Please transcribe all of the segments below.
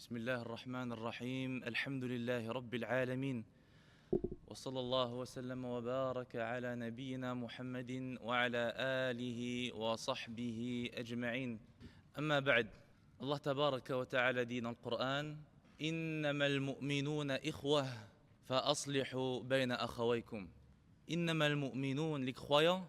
بسم الله الرحمن الرحيم الحمد لله رب العالمين وصلى الله وسلم وبارك على نبينا محمد وعلى آله وصحبه أجمعين أما بعد الله تبارك وتعالى دين القرآن إنما المؤمنون إخوة فأصلحوا بين أخويكم إنما المؤمنون les croyants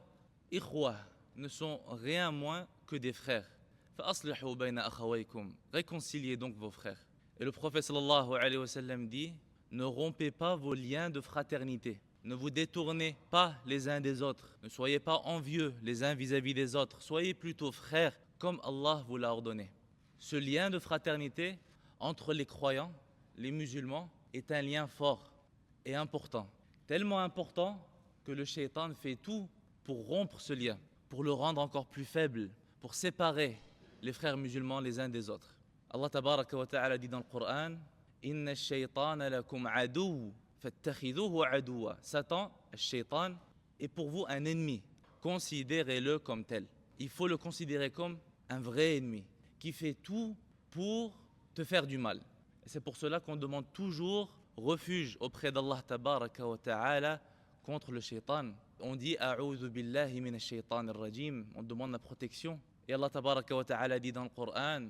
إخوة ne sont rien moins que des frères فأصلحوا بين أخويكم réconciliez donc vos frères. Et le prophète sallallahu alayhi wa sallam dit ne rompez pas vos liens de fraternité, ne vous détournez pas les uns des autres, ne soyez pas envieux les uns vis-à-vis des autres, soyez plutôt frères comme Allah vous l'a ordonné. Ce lien de fraternité entre les croyants, les musulmans, est un lien fort et important, tellement important que le shaitan fait tout pour rompre ce lien, pour le rendre encore plus faible, pour séparer les frères musulmans les uns des autres. Allah tabaraka wa ta'ala dit dans le Coran Inna ash-shaytana lakum aduw fattakhidhuhu aduwa. Satan, ash-shaytan, est pour vous un ennemi. Considérez-le comme tel. Il faut le considérer comme un vrai ennemi qui fait tout pour te faire du mal. Et c'est pour cela qu'on demande toujours refuge auprès d'Allah tabaraka wa ta'ala contre le shaytan. On dit A'udhu billahi minash shaytanir rajim. On demande la protection. Et Allah tabaraka wa ta'ala dit dans le Coran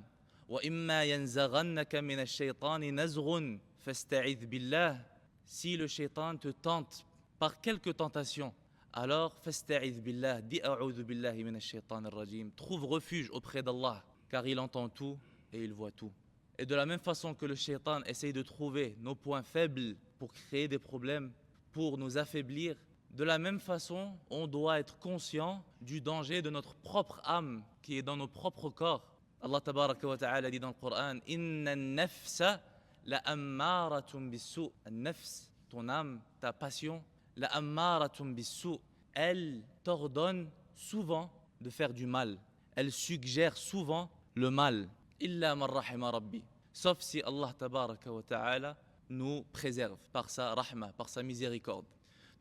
وَإِمَّا يَنْزَغَنَّكَ مِنَ الشَّيْطَانِ نَزْغٌ فَاسْتَعِذْ بِاللَّهِ. Si le shaitan te tente par quelque tentation, alors فَاسْتَعِذْ بِاللَّهِ, dis أَعُوذُ بِاللَّهِ مِنَ الشَّيْطَانِ الرَّجِيمِ. Trouve refuge auprès d'Allah, car il entend tout et il voit tout. Et de la même façon que le shaitan essaye de trouver nos points faibles pour créer des problèmes, pour nous affaiblir, de la même façon, on doit être conscient du danger de notre propre âme qui est dans nos propres corps. Allah tabaraka wa ta'ala dit dans le Coran Inna an-nafsa la'ammaratun bis-su'. An-nafs, ton âme, ta passion, la'ammaratun bis-su'. Elle t'ordonne souvent de faire du mal. Elle suggère souvent le mal. Illa man rahima rabbi. Sauf si Allah tabaraka wa ta'ala nous préserve par sa rahma, par sa miséricorde.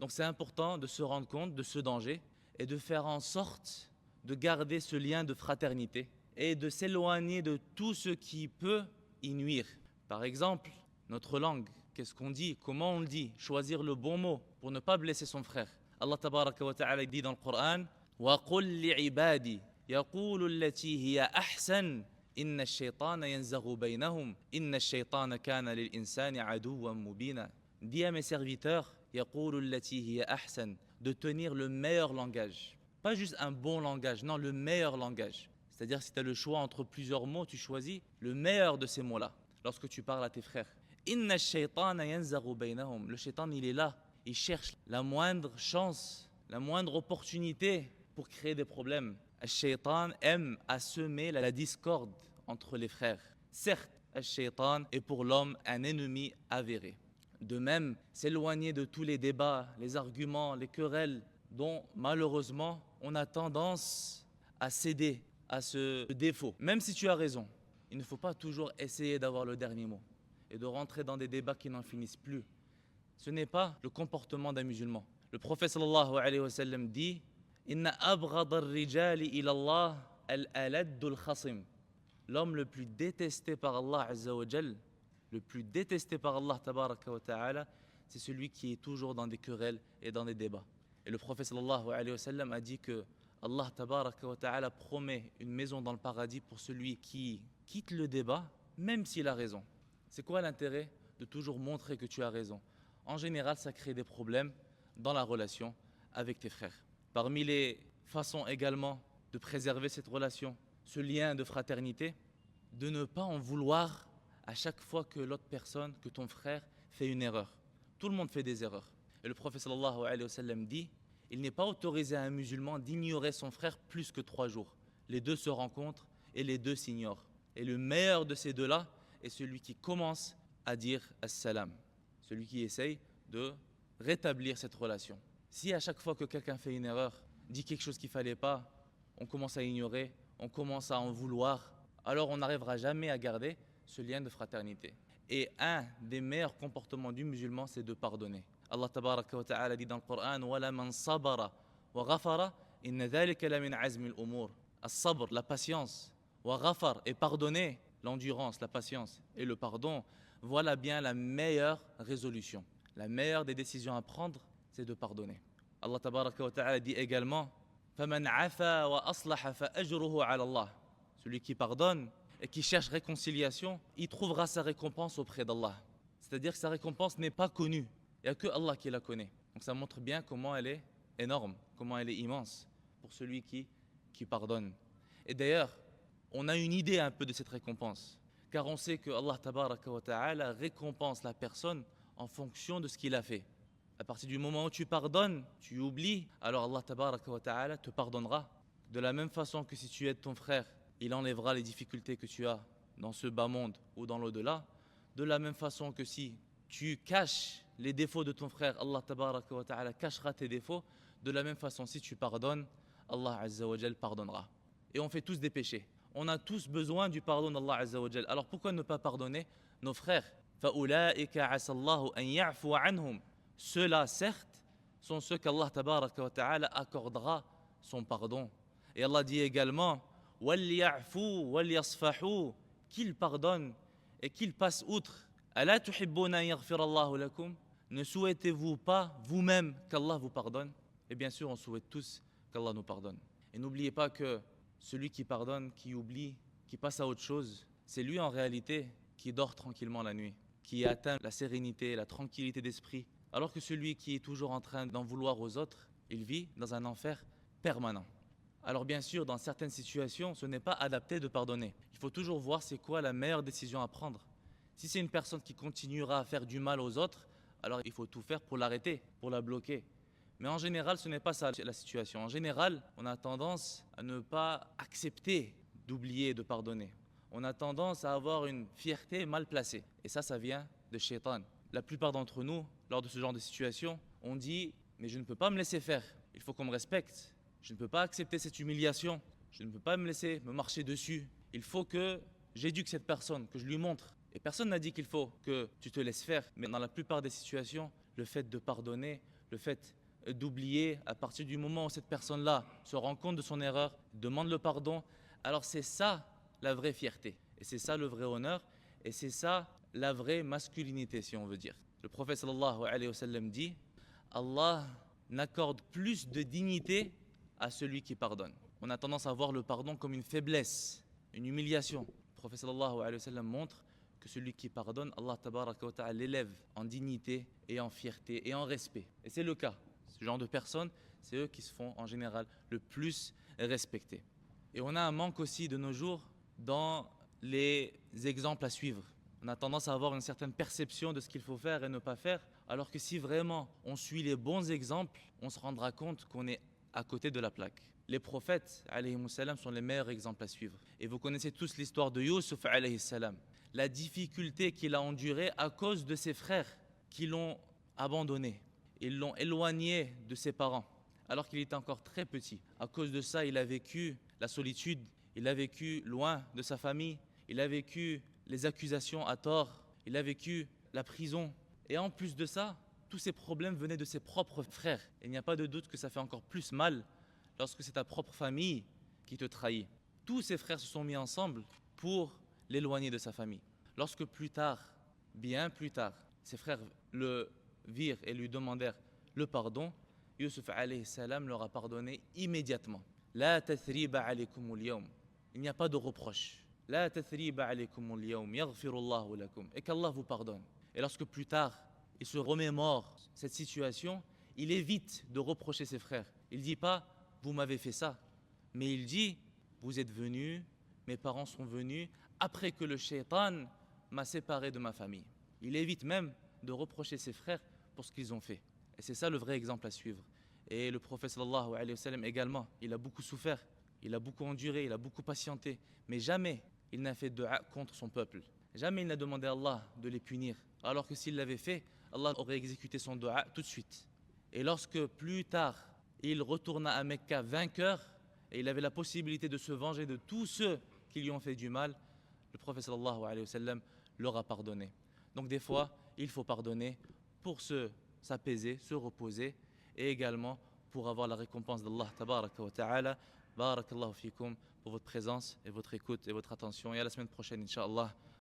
Donc c'est important de se rendre compte de ce danger et de faire en sorte de garder ce lien de fraternité et de s'éloigner de tout ce qui peut y nuire. Par exemple, notre langue, qu'est-ce qu'on dit, comment on le dit, choisir le bon mot pour ne pas blesser son frère. Allah tabaraka wa ta'ala dit dans le Coran وَقُلْ لِعِبَادِي يَقُولُ الَّتِي هِيَ أَحْسَنُ إِنَّ الشَّيْطَانَ يَنْزَغُ بَيْنَهُمْ إِنَّ الشَّيْطَانَ كَانَ لِلْإِنسَانِ عَدُوًّا مُبِينًا. Dis à mes serviteurs يَقُولُ الَّتِي هِيَ أَحْسَنُ, de tenir le meilleur langage. Pas juste un bon langage, non, le meilleur langage. C'est-à-dire, si tu as le choix entre plusieurs mots, tu choisis le meilleur de ces mots-là lorsque tu parles à tes frères. Inna ash-shaytana yanzaghu baynahum. Le shaitan, il est là. Il cherche la moindre chance, la moindre opportunité pour créer des problèmes. Ash-shaytan aime à semer la discorde entre les frères. Certes, ash-shaytan est pour l'homme un ennemi avéré. De même, s'éloigner de tous les débats, les arguments, les querelles dont malheureusement on a tendance à céder à ce défaut. Même si tu as raison, il ne faut pas toujours essayer d'avoir le dernier mot et de rentrer dans des débats qui n'en finissent plus. Ce n'est pas le comportement d'un musulman. Le prophète sallallahu alayhi wa sallam dit Inna abghad ar-rijali ila Allah al-aladdu al-khasim. L'homme le plus détesté par Allah azza wa jal, le plus détesté par Allah tabaraka wa ta'ala, c'est celui qui est toujours dans des querelles et dans des débats. Et le prophète sallallahu alayhi wa sallam a dit que Allah tabaraka wa ta'ala promet une maison dans le paradis pour celui qui quitte le débat, même s'il a raison. C'est quoi l'intérêt de toujours montrer que tu as raison? En général, ça crée des problèmes dans la relation avec tes frères. Parmi les façons également de préserver cette relation, ce lien de fraternité, de ne pas en vouloir à chaque fois que l'autre personne, que ton frère fait une erreur. Tout le monde fait des erreurs. Et le prophète sallallahu alayhi wa sallam dit il n'est pas autorisé à un musulman d'ignorer son frère plus que 3 jours. Les deux se rencontrent et les deux s'ignorent. Et le meilleur de ces deux-là est celui qui commence à dire As-salam. Celui qui essaye de rétablir cette relation. Si à chaque fois que quelqu'un fait une erreur, dit quelque chose qu'il ne fallait pas, on commence à ignorer, on commence à en vouloir, alors on n'arrivera jamais à garder ce lien de fraternité. Et un des meilleurs comportements du musulman, c'est de pardonner. Allah tabaraka wa ta'ala dit dans le Coran Wala man sabara wa ghafara inna dhalika la min azmi al-umur. As-sabr, la patience, wa ghafar, et pardonner, l'endurance, la patience et le pardon, voilà bien la meilleure résolution. La meilleure des décisions à prendre, c'est de pardonner. Allah tabaraka wa ta'ala dit également فَمَنْ عَفَا وَأَصْلَحَ فَأَجْرُهُ عَلَى اللَّهِ. Celui qui pardonne et qui cherche réconciliation, il trouvera sa récompense auprès d'Allah. C'est-à-dire que sa récompense n'est pas connue. Il n'y a que Allah qui la connaît. Donc ça montre bien comment elle est énorme, comment elle est immense pour celui qui pardonne. Et d'ailleurs, on a une idée un peu de cette récompense. Car on sait que Allah tabaraka wa ta'ala récompense la personne en fonction de ce qu'il a fait. À partir du moment où tu pardonnes, tu oublies, alors Allah tabaraka wa ta'ala te pardonnera. De la même façon que si tu aides ton frère, il enlèvera les difficultés que tu as dans ce bas monde ou dans l'au-delà. De la même façon que si tu caches les défauts de ton frère, Allah tabaraka wa ta'ala cachera tes défauts. De la même façon, si tu pardonnes, Allah azza wa jal pardonnera. Et on fait tous des péchés. On a tous besoin du pardon d'Allah azza wa jal. Alors pourquoi ne pas pardonner nos frères? فَأُولَٰئِكَ عَسَى اللَّهُ أَن يَعْفُوَ عَنْهُمْ. Ceux-là, certes, sont ceux qu'Allah tabaraka wa ta'ala accordera son pardon. Et Allah dit également وَلْيَعْفُوا وَلْيَصْفَحُوا, qu'ils pardonnent et qu'ils passent outre. أَلَا تُحِبُّونَ أَن يَغْفِرَ اللَّهُ لَكُمْ. Ne souhaitez-vous pas vous-même qu'Allah vous pardonne? Et bien sûr, on souhaite tous qu'Allah nous pardonne. Et n'oubliez pas que celui qui pardonne, qui oublie, qui passe à autre chose, c'est lui en réalité qui dort tranquillement la nuit, qui atteint la sérénité, la tranquillité d'esprit. Alors que celui qui est toujours en train d'en vouloir aux autres, il vit dans un enfer permanent. Alors bien sûr, dans certaines situations, ce n'est pas adapté de pardonner. Il faut toujours voir c'est quoi la meilleure décision à prendre. Si c'est une personne qui continuera à faire du mal aux autres, alors il faut tout faire pour l'arrêter, pour la bloquer. Mais en général, ce n'est pas ça la situation. En général, on a tendance à ne pas accepter d'oublier et de pardonner. On a tendance à avoir une fierté mal placée. Et ça vient de Shaitan. La plupart d'entre nous, lors de ce genre de situation, on dit « mais je ne peux pas me laisser faire, il faut qu'on me respecte, je ne peux pas accepter cette humiliation, je ne peux pas me laisser me marcher dessus, il faut que j'éduque cette personne, que je lui montre. » Et personne n'a dit qu'il faut que tu te laisses faire, mais dans la plupart des situations, le fait de pardonner, le fait d'oublier, à partir du moment où cette personne-là se rend compte de son erreur, demande le pardon, alors c'est ça la vraie fierté, et c'est ça le vrai honneur, et c'est ça la vraie masculinité, si on veut dire. Le prophète sallallahu alayhi wa sallam dit « Allah n'accorde plus de dignité à celui qui pardonne. » On a tendance à voir le pardon comme une faiblesse, une humiliation. Le prophète sallallahu alayhi wa sallam montre que celui qui pardonne, Allah tabaraka wa ta'ala l'élève en dignité et en fierté et en respect. Et c'est le cas. Ce genre de personnes, c'est eux qui se font en général le plus respecter. Et on a un manque aussi de nos jours dans les exemples à suivre. On a tendance à avoir une certaine perception de ce qu'il faut faire et ne pas faire, alors que si vraiment on suit les bons exemples, on se rendra compte qu'on est à côté de la plaque. Les prophètes, alayhimus salam, sont les meilleurs exemples à suivre. Et vous connaissez tous l'histoire de Yusuf, alayhi salam. La difficulté qu'il a endurée à cause de ses frères qui l'ont abandonné. Ils l'ont éloigné de ses parents, alors qu'il était encore très petit. À cause de ça, il a vécu la solitude, il a vécu loin de sa famille, il a vécu les accusations à tort, il a vécu la prison. Et en plus de ça, tous ces problèmes venaient de ses propres frères. Et il n'y a pas de doute que ça fait encore plus mal lorsque c'est ta propre famille qui te trahit. Tous ses frères se sont mis ensemble pour l'éloigner de sa famille. Lorsque plus tard, bien plus tard, ses frères le virent et lui demandèrent le pardon, Yusuf alayhi salam leur a pardonné immédiatement. La tathriba alaykum al-yawm. Il n'y a pas de reproche. La tathriba alaykum al-yawm yaghfirullahu lakum. Et qu'Allah vous pardonne. Et lorsque plus tard, il se remémore cette situation, il évite de reprocher ses frères. Il ne dit pas « vous m'avez fait ça », mais il dit « vous êtes venus, mes parents sont venus, après que le shaitan m'a séparé de ma famille ». Il évite même de reprocher ses frères pour ce qu'ils ont fait. Et c'est ça le vrai exemple à suivre. Et le prophète sallallahu alayhi wa sallam également, il a beaucoup souffert, il a beaucoup enduré, il a beaucoup patienté, mais jamais il n'a fait de dua contre son peuple. Jamais il n'a demandé à Allah de les punir, alors que s'il l'avait fait, Allah aurait exécuté son dua tout de suite. Et lorsque plus tard, il retourna à Mecca vainqueur, et il avait la possibilité de se venger de tous ceux qui lui ont fait du mal, le prophète sallallahu alayhi wa sallam leur a pardonné. Donc des fois, il faut pardonner pour s'apaiser, se reposer, et également pour avoir la récompense d'Allah tabaraka wa ta'ala Barakallahu fikum pour votre présence et votre écoute et votre attention. Et à la semaine prochaine, Inch'Allah.